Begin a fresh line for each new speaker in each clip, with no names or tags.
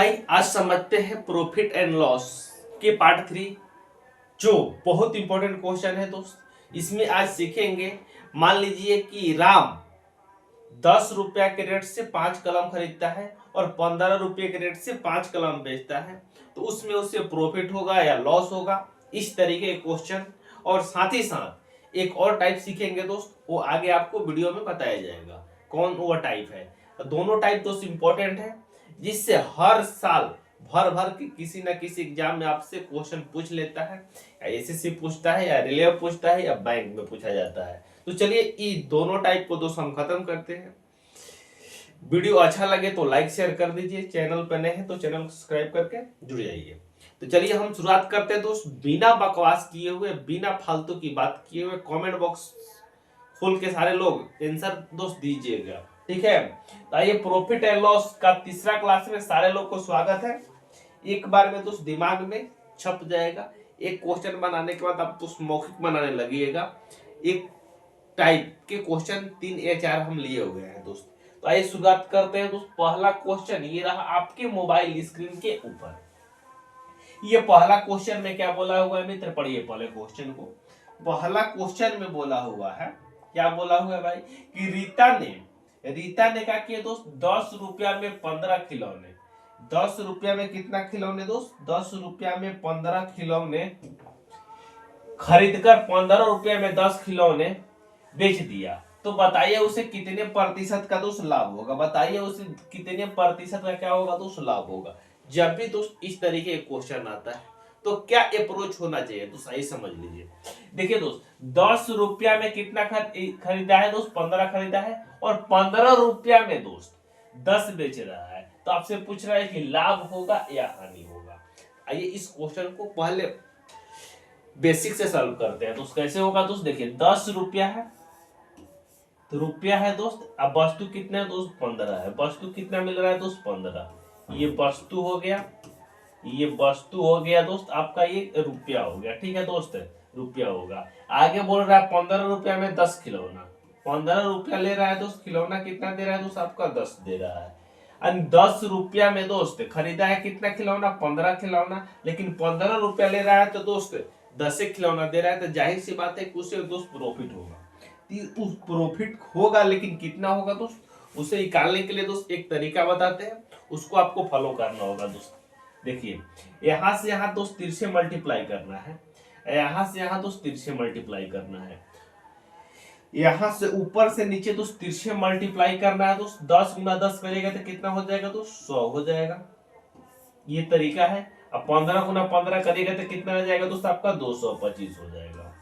भाई आज समझते हैं प्रॉफिट एंड लॉस के पार्ट 3, जो बहुत इंपॉर्टेंट क्वेश्चन है दोस्त। इसमें आज सीखेंगे, मान लीजिए कि राम 10 रुपया के रेट से 5 कलम खरीदता है और 15 रुपये के रेट से 5 कलम बेचता है, तो उसमें उससे प्रॉफिट होगा या लॉस होगा, इस तरीके के क्वेश्चन। और साथ ही साथ एक और टाइप सीखेंगे दोस्त, वो आगे आपको वीडियो में बताया जाएगा कौन वो टाइप है। तो दोनों टाइप दोस्त इंपॉर्टेंट है, जिससे हर साल भर भर के किसी ना किसी एग्जाम में आपसे क्वेश्चन पूछ लेता है, या एसएससी पूछता है, या रेलवे पूछता है, या बैंक में पूछा जाता है। तो चलिए ये दोनों टाइप को दोस्त हम खत्म करते हैं। वीडियो अच्छा लगे तो लाइक शेयर कर दीजिए, चैनल पर नए हैं तो चैनल को सब्सक्राइब करके जुड़ जाइए। तो चलिए हम शुरुआत करते हैं दोस्त, बिना बकवास किए हुए, बिना फालतू की बात किए हुए। कमेंट बॉक्स खोल के सारे लोग आंसर दोस्त दीजिएगा, ठीक है। तो आइए, प्रॉफिट एंड लॉस का तीसरा क्लास में सारे लोग को स्वागत है। एक बार में दोस्त दिमाग में छप जाएगा। एक क्वेश्चन बनाने के बाद आप दोस्त मौखिक बनाने लगिएगा। एक टाइप के क्वेश्चन 3 या 4 हम लिए हुए हैं दोस्त। तो आइए शुरुआत करते हैं दोस्त। पहला क्वेश्चन ये रहा आपके मोबाइल स्क्रीन के ऊपर। ये पहला क्वेश्चन में क्या बोला हुआ है मित्र, पढ़िए पहले क्वेश्चन को। पहला क्वेश्चन में बोला हुआ है, क्या बोला हुआ है भाई, कि रीता ने क्या किया दोस्त, 10 रुपया में 15 खिलौने। 10 रुपया में कितना खिलौने दोस्त, 10 रुपया में 15 खिलौने खरीदकर 15 रुपया में 10 खिलौने बेच दिया। तो बताइए उसे कितने प्रतिशत का दोस्त लाभ होगा, बताइए उसे कितने प्रतिशत का क्या होगा दोस्त, लाभ होगा। जब भी दोस्त इस तरीके का क्वेश्चन आता है तो क्या अप्रोच होना चाहिए तो सही समझ लीजिए। देखिए दोस्त, 10 रुपया में कितना खरीदा है दोस्त, 15 खरीदा है, और 15 रुपया में दोस्त 10 बेच रहा है। तो आपसे पूछ रहा है कि लाभ होगा या हानि होगा। आइए इस क्वेश्चन को पहले बेसिक से सॉल्व करते हैं। तो कैसे होगा दोस्त, देखिए 10 रुपया है, तो रुपया है दोस्त, अब वस्तु कितने है दोस्त, 15 है। वस्तु कितना मिल रहा है दोस्त, 15। ये वस्तु हो गया, ये वस्तु हो गया दोस्त आपका, ये रुपया हो गया, ठीक है दोस्त, रुपया होगा। आगे बोल रहा है 15 रुपया में 10 खिलौना। 15 रुपया ले रहा है दोस्त, खिलौना कितना दे रहा है दोस्त, आपका 10 दे रहा है। 10 रुपया में दोस्त खरीदा है कितना खिलौना, 15 खिलौना, लेकिन 15 रुपया ले रहा है तो दोस्त 10 खिलौना दे रहा है। तो जाहिर सी बात है कि उससे दोस्त प्रॉफिट होगा। उस प्रॉफिट होगा, लेकिन कितना होगा दोस्त, उसे निकालने के लिए दोस्त एक तरीका बताते हैं, उसको आपको फॉलो करना होगा दोस्त। देखिए, यहां से यहां दोस्त तिरछे मल्टीप्लाई करना है, यहां से यहां दोस्त तिरछे मल्टीप्लाई करना है, यहां से ऊपर से नीचे दोस्त तिरछे मल्टीप्लाई करना है दोस्त। 10 गुना 10 करेगा तो कितना हो जाएगा दोस्त, 100 हो जाएगा। ये तरीका है। अब 15 गुना 15 करेगा तो कितना हो जाएगा दोस्त, आपका 225 हो जाएगा,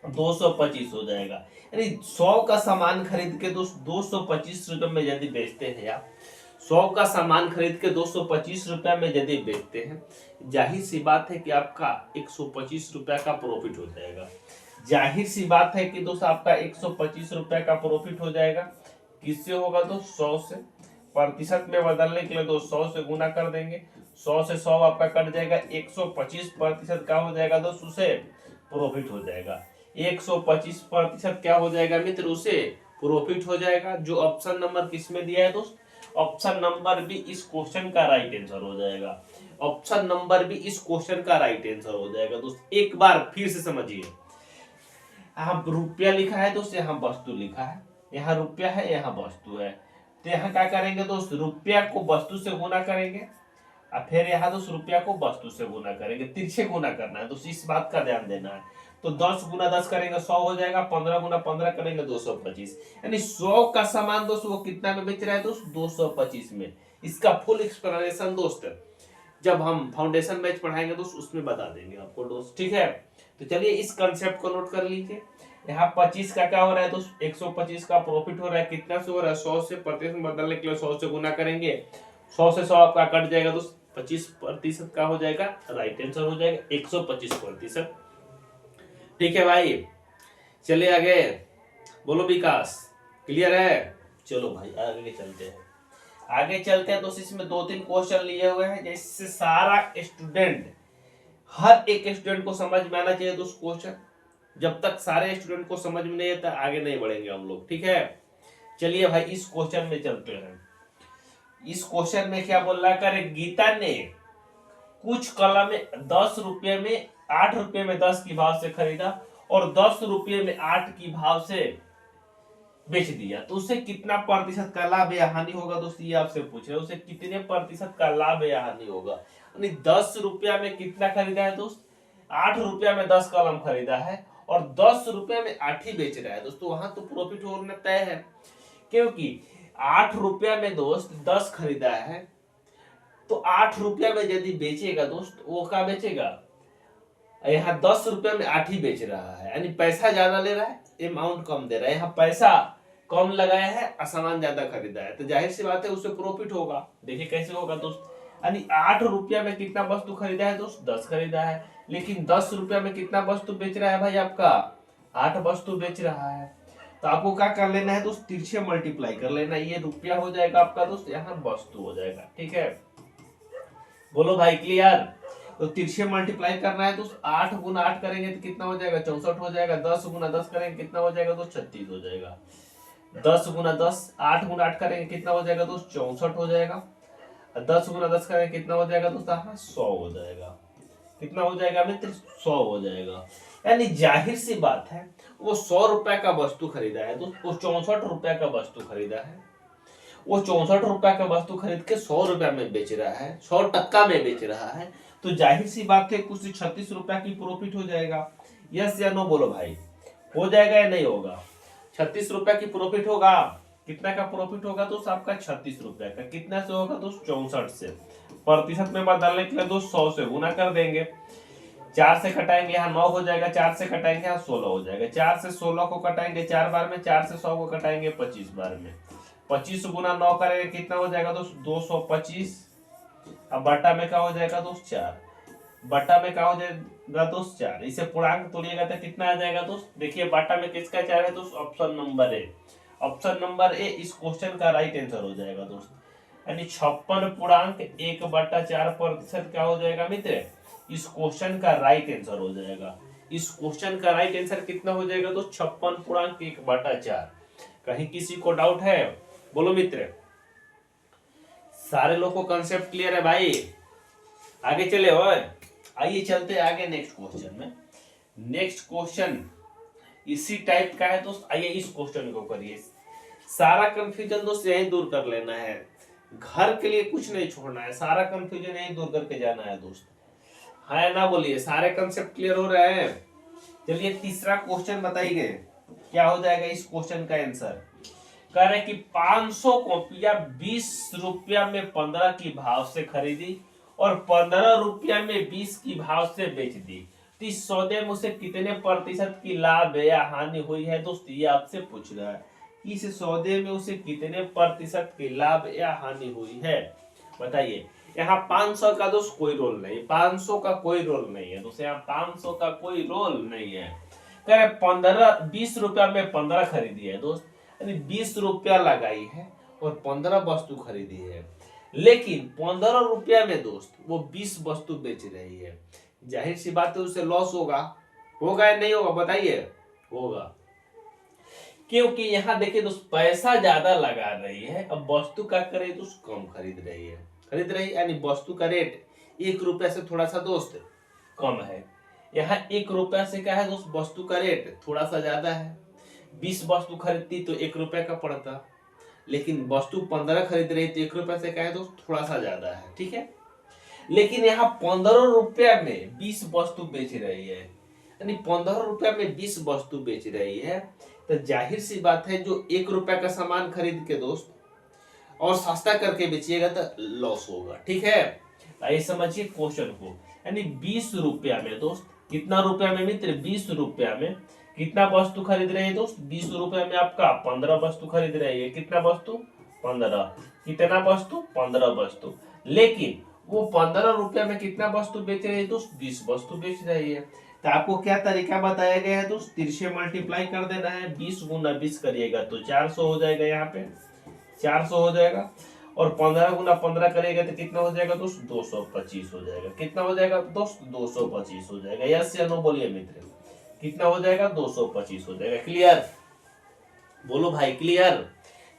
225 हो जाएगा। यानी 100 का सामान खरीद के दोस्त 225 रुपए में यदि बेचते हैं आप, 100 का सामान खरीद के 225 रुपया में यदि बेचते हैं, जाहिर सी बात है कि आपका 125 रुपया का प्रॉफिट हो जाएगा। जाहिर सी बात है कि दोस्त आपका 125 रुपया का प्रॉफिट हो जाएगा। किससे होगा दोस्त, 100 से। प्रतिशत में बदलने के लिए दोस्त 100 से गुना कर देंगे, 100 से 100 आपका कट जाएगा, 125% का हो जाएगा दोस्त, उसे प्रॉफिट हो जाएगा। 125% क्या हो जाएगा मित्र, उसे प्रॉफिट हो जाएगा। जो ऑप्शन नंबर किसमें दिया है दोस्त, ऑप्शन नंबर भी इस क्वेश्चन का राइट आंसर हो जाएगा। ऑप्शन नंबर भी इस क्वेश्चन का राइट आंसर हो जाएगा दोस्त। एक बार फिर से समझिए, यहाँ रुपया लिखा है दोस्त, यहाँ वस्तु लिखा है, यहाँ रुपया है, यहाँ वस्तु है। तो यहाँ क्या करेंगे दोस्त, रुपया को वस्तु से गुना करेंगे, और फिर यहाँ दोस्त रुपया को वस्तु से गुना करेंगे। तिरछे गुना करना है दोस्त, इस बात का ध्यान देना है। तो 10 गुना 10 करेंगे 100 हो जाएगा, 15 गुना 15 करेंगे 225। यानी 100 का सामान दोस्त वो कितना में बेच रहा है दोस्त, 225 में। इसका फुल एक्सप्लेनेशन दोस्त जब हम फाउंडेशन बैच पढ़ाएंगे दोस्त उसमें बता देंगे आपको दोस्त, ठीक है। तो चलिए इस कंसेप्ट को नोट कर लीजिए। यहाँ 25 का क्या हो रहा है दोस्त, 125 का प्रॉफिट हो रहा है। कितना से हो रहा है, 100 से। प्रतिशत बदलने के लिए 100 से गुना करेंगे, 100 से 100 आपका कट जाएगा दोस्त, 25% का हो जाएगा, राइट आंसर हो जाएगा 125%। ठीक है भाई, चलिए आगे, बोलो विकास, क्लियर है। चलो भाई आगे चलते हैं। आगे चलते हैं दोस्त, इसमें 2-3 क्वेश्चन लिए हुए हैं, जिससे सारा स्टूडेंट, हर एक स्टूडेंट को समझ में आना चाहिए दोस्त क्वेश्चन। जब तक सारे स्टूडेंट को समझ में नहीं आता आगे नहीं बढ़ेंगे हम लोग, ठीक है। चलिए भाई इस क्वेश्चन में चलते हैं। इस क्वेश्चन में क्या बोल रहा है, गीता ने कुछ कलम 10 रुपये में 8 रुपये में 10 की भाव से खरीदा और 10 रुपये में 8 की भाव से बेच दिया, तो उसे कितना प्रतिशत का लाभ या हानि होगा दोस्त, ये आपसे पूछ रहे हैं। उसे कितने प्रतिशत का लाभ या हानि होगा, यानी 10 रुपया में कितना खरीदा है दोस्त, 8 रुपया में 10 कलम खरीदा है और 10 रुपये में 8 ही बेच रहा है दोस्तों, वहां तो प्रॉफिट होना तय है, क्योंकि 8 रुपया में दोस्त 10 खरीदा है, तो 8 रुपया में यदि बेचेगा दोस्त, वो क्या बेचेगा, यहाँ 10 रुपया में 8 ही बेच रहा है, यानी पैसा ज्यादा ले रहा है, अमाउंट कम दे रहा है। यहाँ पैसा कम लगाया है, सामान ज्यादा खरीदा है, तो जाहिर सी बात है उसे प्रॉफिट होगा। देखिए कैसे होगा दोस्त, यानी 8 रुपया में कितना वस्तु खरीदा है दोस्त, 10 खरीदा है, लेकिन 10 रुपया में कितना वस्तु बेच रहा है भाई, आपका 8 वस्तु बेच रहा है। तो आपको क्या कर लेना है दोस्त, तिरछे मल्टीप्लाई कर लेना, ये रुपया हो जाएगा आपका दोस्त, यहाँ वस्तु हो जाएगा। ठीक है, बोलो भाई क्लियर। तो तिरछे मल्टीप्लाई करना है तो 8 गुना 8 करेंगे तो कितना हो जाएगा, 64 हो जाएगा। 10 गुना 10 करेंगे कितना हो जाएगा तो 36 हो जाएगा। 10 गुना 10, 8 गुना 8 करेंगे कितना हो जाएगा दोस्त, 64 हो जाएगा। 10 गुना 10 करेंगे कितना हो जाएगा दोस्त, 100 हो जाएगा। कितना हो जाएगा मित्र, 100 हो जाएगा। यानी जाहिर सी बात है वो 100 रुपए का वस्तु खरीदा है दोस्त, वो 64 रुपए का वस्तु खरीदा है, वो 64 रुपए का वस्तु खरीद के 100 रुपए में बेच रहा है, 100% में बेच रहा है, तो जाहिर सी बात है कुछ 36 रुपए की प्रॉफिट हो जाएगा। यस या नो बोलो भाई, हो जाएगा या नहीं होगा, 36 रुपए की प्रॉफिट होगा। कितना का प्रॉफिट होगा दोस्त, आपका 36 रुपए का। कितना से होगा दोस्त, 64 से। प्रतिशत में बदलने के लिए दोस्त 100 से गुना कर देंगे, 4 से कटाएंगे यहाँ 9 हो जाएगा, 4 से कटाएंगे यहाँ 16 हो जाएगा। 4 से 16 को कटाएंगे 4 बार में, 4 से 100 को कटाएंगे 25 बार में। 25 गुना 9 करेंगे कितना हो जाएगा दोस्त, 225। अब बटा में क्या हो जाएगा दोस्त, 4। बटा में क्या हो जाएगा दोस्त, 4। इसे पूर्णांक तोड़िएगा तो कितना आ जाएगा दोस्त, देखिए बटा में किसका 4 है दोस्त, option number A. Option number A इस क्वेश्चन का राइट आंसर हो जाएगा दोस्त, यानी 56.1/4% क्या हो जाएगा मित्र, इस क्वेश्चन का राइट आंसर हो जाएगा। इस क्वेश्चन का राइट आंसर कितना हो जाएगा दोस्त, 56.1/4। कहीं किसी को डाउट है, बोलो मित्र। सारे लोग को कंसेप्ट क्लियर है भाई, आगे चले हो। आइए चलते आगे नेक्स्ट क्वेश्चन में। नेक्स्ट क्वेश्चन इसी टाइप का है दोस्त, आइए इस क्वेश्चन को करिए। सारा कंफ्यूजन दोस्त यही दूर कर लेना है, घर के लिए कुछ नहीं छोड़ना है, सारा कंफ्यूजन यही दूर करके जाना है दोस्त, है ना, बोलिए। सारे कंसेप्ट क्लियर हो रहे हैं। चलिए तीसरा क्वेश्चन बताइए क्या हो जाएगा इस क्वेश्चन का आंसर। कह रहे कि 500 कॉपियां 20 रुपया में 15 की भाव से खरीदी और 15 रुपया में 20 की भाव से बेच दी, तो इस सौदे में उसे कितने प्रतिशत की लाभ या हानि हुई है दोस्त, ये आपसे पूछ रहा है कि इस सौदे में उसे कितने प्रतिशत की लाभ या हानि हुई है, बताइए। यहाँ 500 का दोस्त कोई रोल नहीं, 500 का कोई रोल नहीं है दोस्त, यहाँ 500 का कोई रोल नहीं है। कह रहे 20 रुपया में 15 खरीदी है दोस्त, यानी 20 रुपया लगाई है और 15 वस्तु खरीदी है, लेकिन 15 रुपया में दोस्त वो 20 वस्तु बेच रही है। जाहिर सी बात है उसे लॉस होगा, होगा या नहीं होगा, बताइए। होगा, क्योंकि यहाँ देखिए दोस्त पैसा ज्यादा लगा रही है, अब वस्तु का करे दोस्त कम खरीद रही है, यानी वस्तु का रेट 1 रुपया से थोड़ा सा दोस्त कम है। यहाँ 1 रुपया से क्या है दोस्त, वस्तु का रेट थोड़ा सा ज्यादा है। 20 वस्तु खरीदती तो 1 रुपया का पड़ता, लेकिन वस्तु 15 खरीद रही तो 1 रुपया से क्या है दोस्त, थोड़ा सा ज्यादा है, ठीक है। लेकिन यहाँ 15 रुपया में 20 वस्तु बेच रही है, यानी 15 रुपया में 20 वस्तु बेच रही है, तो जाहिर सी बात है जो 1 रुपया का सामान खरीद के दोस्त और सस्ता करके बेचिएगा तो लॉस होगा, ठीक है। आइए समझिए क्वेश्चन को, यानी 20 रुपया में दोस्त, कितना रुपया में मित्र, 20 रुपया में कितना वस्तु खरीद रहे हैं दोस्त, 20 रुपया में आपका 15 वस्तु खरीद रही है। कितना वस्तु, 15। कितना वस्तु, 15 वस्तु, लेकिन वो 15 रुपया में कितना वस्तु बेच रही है दोस्त, 20 वस्तु बेच रही है। तो आपको क्या तरीका बताया गया है दोस्त, तिरछे मल्टीप्लाई कर देना है, 20 गुना 20 करिएगा तो 400 हो जाएगा, यहाँ पे 400 हो जाएगा, और 15 गुना 15 करेगा तो कितना हो जाएगा दोस्त, 225 हो जाएगा। कितना हो जाएगा दोस्त, 225 हो जाएगा। यस या नो बोलिए मित्र, कितना हो जाएगा, 225 हो जाएगा। क्लियर, बोलो भाई क्लियर।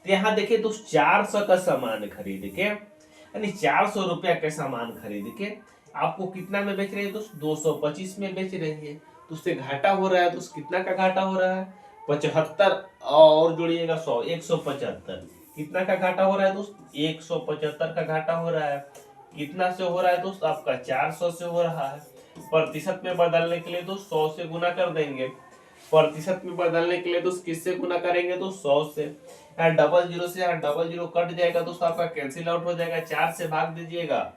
तो यहाँ देखिए दोस्त 400 का सामान खरीद के, यानी 400 रुपया का सामान खरीद के आपको कितना में बेच रहे हैं दोस्त? 225 में बेच रही है। तो उससे घाटा हो रहा है। तो कितना का घाटा हो रहा है? 75 और जोड़िएगा 100, 175। कितना का घाटा हो रहा है दोस्त? 175 का घाटा हो रहा है। कितना से हो रहा है दोस्त? आपका 400 से हो रहा है। प्रतिशत में बदलने के लिए दोस्त 100 से गुना कर देंगे। प्रतिशत में बदलने के लिए दोस्त किससे गुना करेंगे? तो 100 से। यहाँ डबल जीरो से यहाँ डबल जीरो कट जाएगा दोस्त, आपका कैंसिल आउट हो जाएगा। 4 से भाग दीजिएगा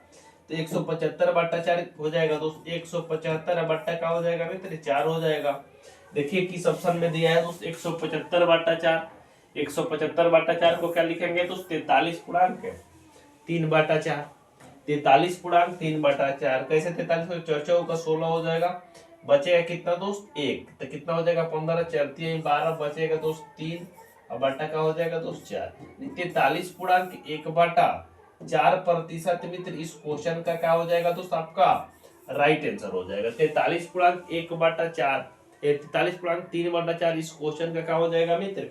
तो 175/4 हो जाएगा दोस्त। 175 बट्टा हो जाएगा मित्र? 4 हो जाएगा। देखिए किस ऑप्शन में दिया है दोस्त? 175/4। 175/4 को क्या लिखेंगे दोस्त? 43.3/4। 43.3/4। कैसे 43? 4 का 16 हो जाएगा। बचेगा कितना दोस्त? 1। तो कितना हो जाएगा? 15 4 12 बचेगा दोस्त 3 और बटा का हो जाएगा दोस्त 4। 43.1/4 मित्र इस क्वेश्चन का क्या हो जाएगा दोस्त? आपका राइट आंसर हो जाएगा। 43.1/4 43.3/4 इस क्वेश्चन का क्या हो जाएगा मित्र?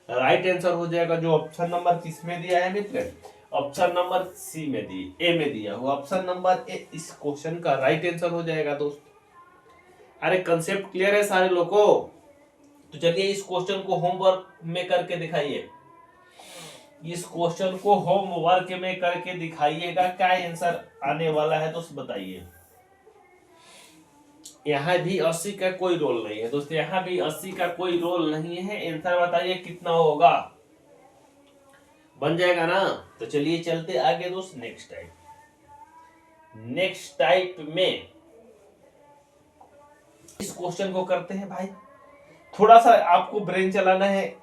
राइट आंसर हो जाएगा। जो ऑप्शन नंबर किसमें दिया है मित्र? ऑप्शन नंबर सी में दिया, ए में दिया हुआ ऑप्शन नंबर ए इस क्वेश्चन का राइट आंसर हो जाएगा दोस्त। अरे कंसेप्ट क्लियर है सारे लोगों को? तो चलिए इस क्वेश्चन को होमवर्क में करके दिखाइए। इस क्वेश्चन को होमवर्क में करके दिखाइएगा, क्या आंसर आने वाला है दोस्त बताइए। यहाँ भी 80 का कोई रोल नहीं है दोस्त, यहाँ भी 80 का कोई रोल नहीं है। आंसर बताइए कितना होगा? बन जाएगा ना? तो चलिए चलते आगे दोस्त नेक्स्ट टाइप। नेक्स्ट टाइप में इस क्वेश्चन को करते हैं भाई। थोड़ा सा आपको ब्रेन चलाना है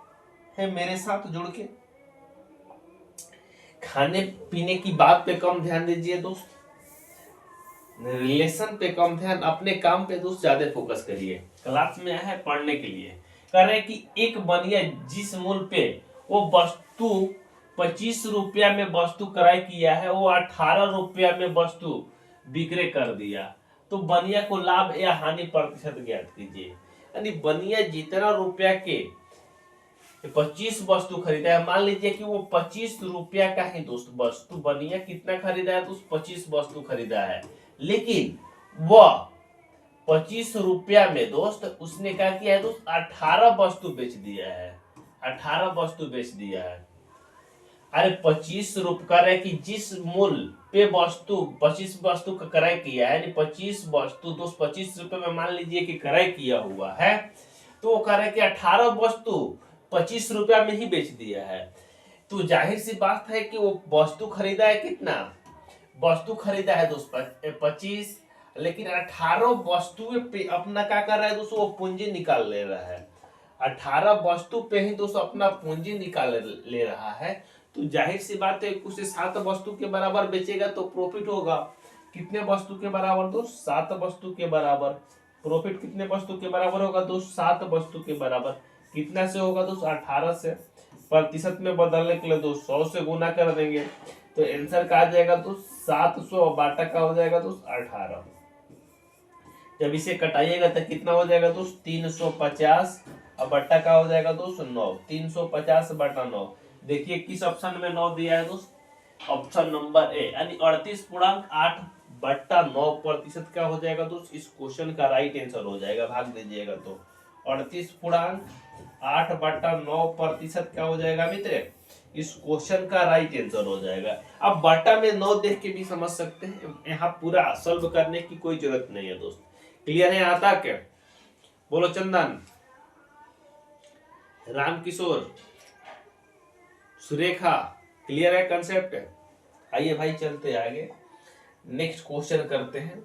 मेरे साथ जुड़ के। खाने पीने की बात पे कम ध्यान दीजिए दोस्त, रिलेशन पे कम ध्यान, अपने काम पे दोस्त ज्यादा फोकस करिए। क्लास में आया है पढ़ने के लिए। कह रहे हैं कि एक बनिया जिस मूल्य पे वो वस्तु 25 रुपया में वस्तु क्रय किया है वो 18 रुपया में वस्तु विक्रय कर दिया, तो बनिया को लाभ या हानि प्रतिशत ज्ञात कीजिए। यानी बनिया जितना रुपया के 25 वस्तु खरीदा है, मान लीजिए कि वो 25 रुपया का है दोस्त वस्तु, बनिया कितना खरीदा है दोस्त? 25 वस्तु खरीदा है, लेकिन वह 25 रुपया में दोस्त उसने क्या किया है दोस्त? 18 वस्तु बेच दिया है। 18 वस्तु बेच दिया है। अरे 25 रुपया रहे कि जिस मूल्य पे वस्तु 25 वस्तु का क्रय किया है, यानी 25 वस्तु दोस्त 25 रुपए में मान लीजिए कि क्रय किया हुआ है, तो वो कह रहे कि 18 वस्तु 25 रुपया में ही बेच दिया है। तो जाहिर सी बात है कि वो वस्तु खरीदा है कितना? वस्तु खरीदा है दोस्त 25, लेकिन 18 वस्तु पे अपना क्या कर रहा है दोस्तों? वो पूंजी निकाल ले रहा है। 18 वस्तु पे ही दोस्तों अपना पूंजी निकाल ले रहा है। तो जाहिर सी बात है उसे 7 वस्तु के बराबर बेचेगा तो प्रॉफिट होगा। कितने वस्तु के बराबर दोस्त? 7 वस्तु के बराबर। प्रॉफिट कितने वस्तु के बराबर होगा दोस्त? 7 वस्तु के बराबर। कितना से होगा दोस्त? 18 से। प्रतिशत में बदलने के लिए दोस्त 100 से गुना कर देंगे, तो आंसर का आ जाएगा दोस्त 700 बाटा का हो जाएगा दोस्त 18। जब इसे कटाइएगा तो कितना हो जाएगा दोस्त? 350 और बट्टा का हो जाएगा दोस्त 9। 350/9। देखिए किस ऑप्शन में 9 दिया है दोस्त? ऑप्शन नंबर ए, यानी 38.8/9 क्या हो जाएगा दोस्त? इस क्वेश्चन का राइट आंसर हो जाएगा। भाग दीजिएगा तो 38.8/9 क्या हो जाएगा मित्र? इस क्वेश्चन का राइट आंसर हो जाएगा। अब बट्टा में 9 देख के भी समझ सकते हैं, यहाँ पूरा सॉल्व करने की कोई जरूरत नहीं है दोस्त। क्लियर है यहाँ तक? बोलो चंदन, रामकिशोर, सुरेखा, क्लियर है कंसेप्ट? आइए भाई चलते आगे, नेक्स्ट क्वेश्चन करते हैं।